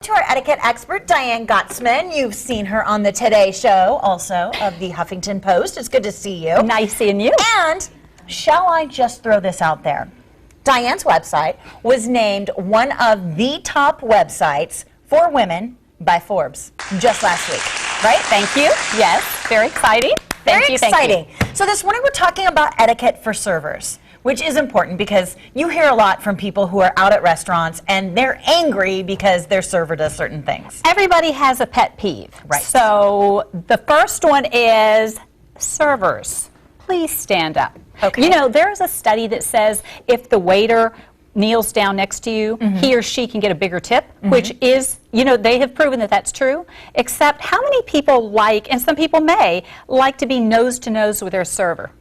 to our etiquette expert, Diane Gottsman. You've seen her on the Today Show, also of the Huffington Post. It's good to see you. Nice seeing you. And shall I just throw this out there? Diane's website was named one of the top websites for women by Forbes just last week, right? Thank you. Yes, very exciting. Very Thank you. exciting. So this morning we're talking about etiquette for servers, which is important because you hear a lot from people who are out at restaurants and they're angry because their server does certain things. Everybody has a pet peeve. Right. So the first one is servers. Please stand up. Okay. You know, there's a study that says if the waiter kneels down next to you, he or she can get a bigger tip, which is, you know, they have proven that that's true, except how many people like, and some people may, like to be nose to nose with their server?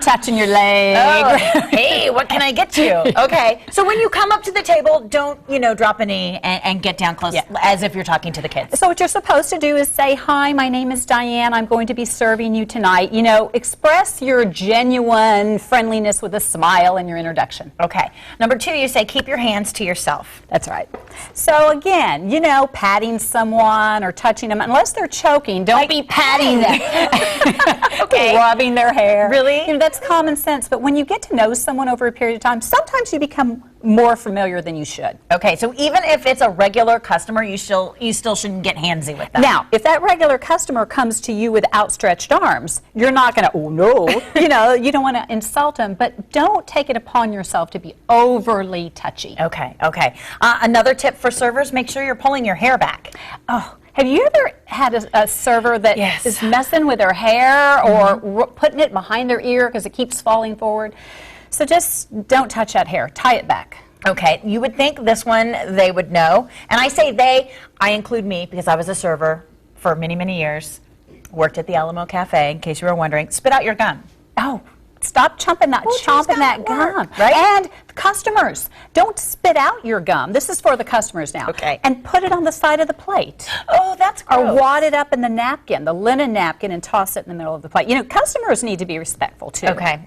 Touching your leg. Oh, hey, what can I get you? Okay, so when you come up to the table, don't, you know, drop a knee and get down close as if you're talking to the kids. So what you're supposed to do is say, hi, my name is Diane, I'm going to be serving you tonight. You know, express your genuine friendliness with a smile in your introduction. Okay, number two, you say keep your hands to yourself. That's right. So again, you know, patting someone or touching them, unless they're choking, don't be patting them. Okay. Rubbing their hair. Really? You know, that's common sense, but when you get to know someone over a period of time, sometimes you become more familiar than you should. Okay, so even if it's a regular customer, you still shouldn't get handsy with them. Now, if that regular customer comes to you with outstretched arms, you're not going to, oh no, you know, you don't want to insult them, but don't take it upon yourself to be overly touchy. Okay, okay. Another tip for servers, make sure you're pulling your hair back. Oh, have you ever had a server that is messing with their hair or putting it behind their ear because it keeps falling forward? So just don't touch that hair. Tie it back. Okay, you would think this one they would know. And I say they, I include me because I was a server for many, many years. Worked at the Alamo Cafe, in case you were wondering. Spit out your gum. Oh, stop chomping that gum. Right? And customers, don't spit out your gum. This is for the customers now. Okay. And put it on the side of the plate. Oh, that's gross. Or wad it up in the napkin, the linen napkin, and toss it in the middle of the plate. You know, customers need to be respectful, too. Okay.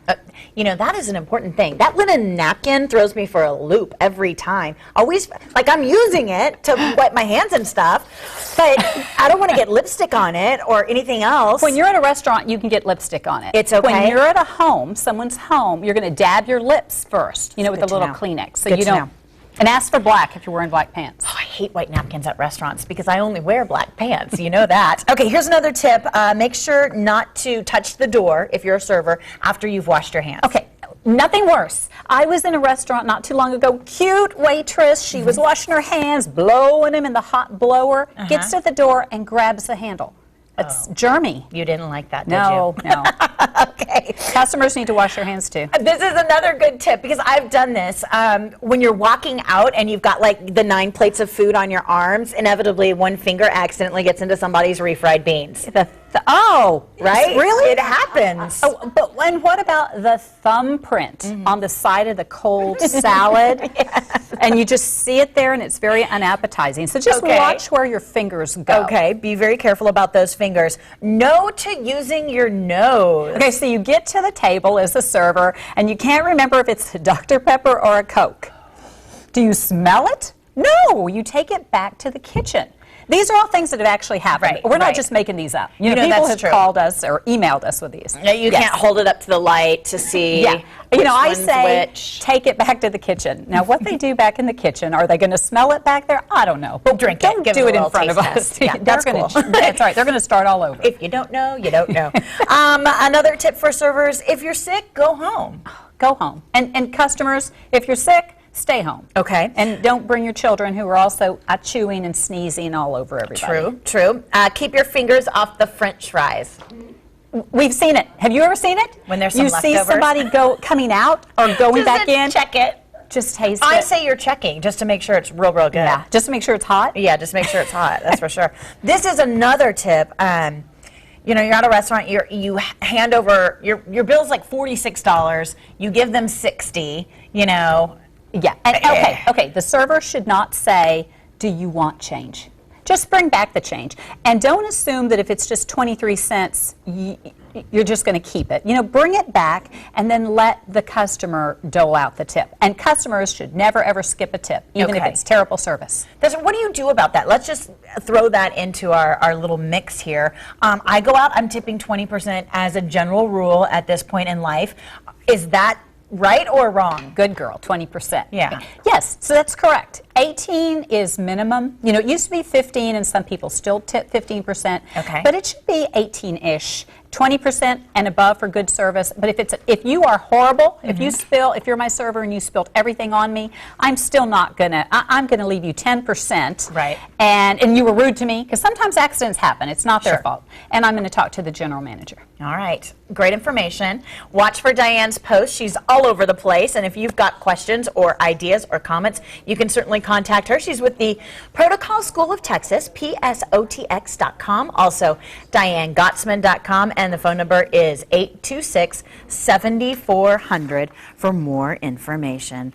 You know, that is an important thing. That linen napkin throws me for a loop every time. Always, like I'm using it to wipe my hands and stuff, but I don't want to get lipstick on it or anything else. When you're at a restaurant, you can get lipstick on it. It's okay. When you're at a home, someone's home, you're going to dab your lips first, you know, with a little Kleenex. So you don't. And ask for black if you're wearing black pants. Oh, I hate white napkins at restaurants because I only wear black pants. You know that. Okay, here's another tip. Make sure not to touch the door if you're a server after you've washed your hands. Okay. Nothing worse. I was in a restaurant not too long ago. Cute waitress. She was washing her hands, blowing them in the hot blower. Gets to the door and grabs the handle. That's germy. You didn't like that, did No, you? no. Okay. Customers need to wash their hands too. This is another good tip because I've done this. When you're walking out and you've got like the 9 plates of food on your arms, inevitably one finger accidentally gets into somebody's refried beans. Oh, right? Really? It happens. Oh, but and what about the thumbprint on the side of the cold salad? And you just see it there, and it's very unappetizing. So just watch where your fingers go. Okay, be very careful about those fingers. No to using your nose. Okay, so you get to the table as a server, and you can't remember if it's Dr. Pepper or a Coke. Do you smell it? No, you take it back to the kitchen. These are all things that have actually happened. We're not just making these up. You know, people have called us or emailed us with these. You can't hold it up to the light to see you know, I say take it back to the kitchen. Now, what they do back in the kitchen, are they going to smell it back there? I don't know. But drink don't it. Give do it it in front of us. Yeah, that's cool. That's right. They're going to start all over. If you don't know, you don't know. Another tip for servers, if you're sick, go home. Go home. And customers, if you're sick, stay home. Okay. And don't bring your children who are also chewing and sneezing all over everybody. True. Keep your fingers off the French fries. We've seen it. Have you ever seen it? When there's some leftovers. You see somebody coming out or going back in. Check it. Just taste it. I say you're checking just to make sure it's real good. Yeah. Just to make sure it's hot? Yeah, just make sure it's hot. That's for sure. This is another tip. You know, you're at a restaurant, you hand over, your bill's like $46, you give them $60, you know. Yeah. And, okay, the server should not say, do you want change? just bring back the change. And don't assume that if it's just 23 cents, you're just going to keep it. You know, bring it back and then let the customer dole out the tip. And customers should never, ever skip a tip, even if it's terrible service. What do you do about that? Let's just throw that into our little mix here. I go out, I'm tipping 20% as a general rule at this point in life. Is that right or wrong? Good girl, 20%. Yeah. Yes, so that's correct. 18 is minimum. You know, it used to be 15, and some people still tip 15%. Okay. But it should be 18-ish. 20% and above for good service. But if you are horrible, if you're my server and you spilled everything on me, I'm still not gonna. I'm gonna leave you 10%. Right. And you were rude to me, because sometimes accidents happen. It's not their fault. And I'm going to talk to the general manager. All right. Great information. Watch for Diane's post. She's all over the place. And if you've got questions or ideas or comments, you can certainly contact her. She's with the Protocol School of Texas, psotx.com. Also, DianeGottsman.com. And the phone number is 826-7400 for more information.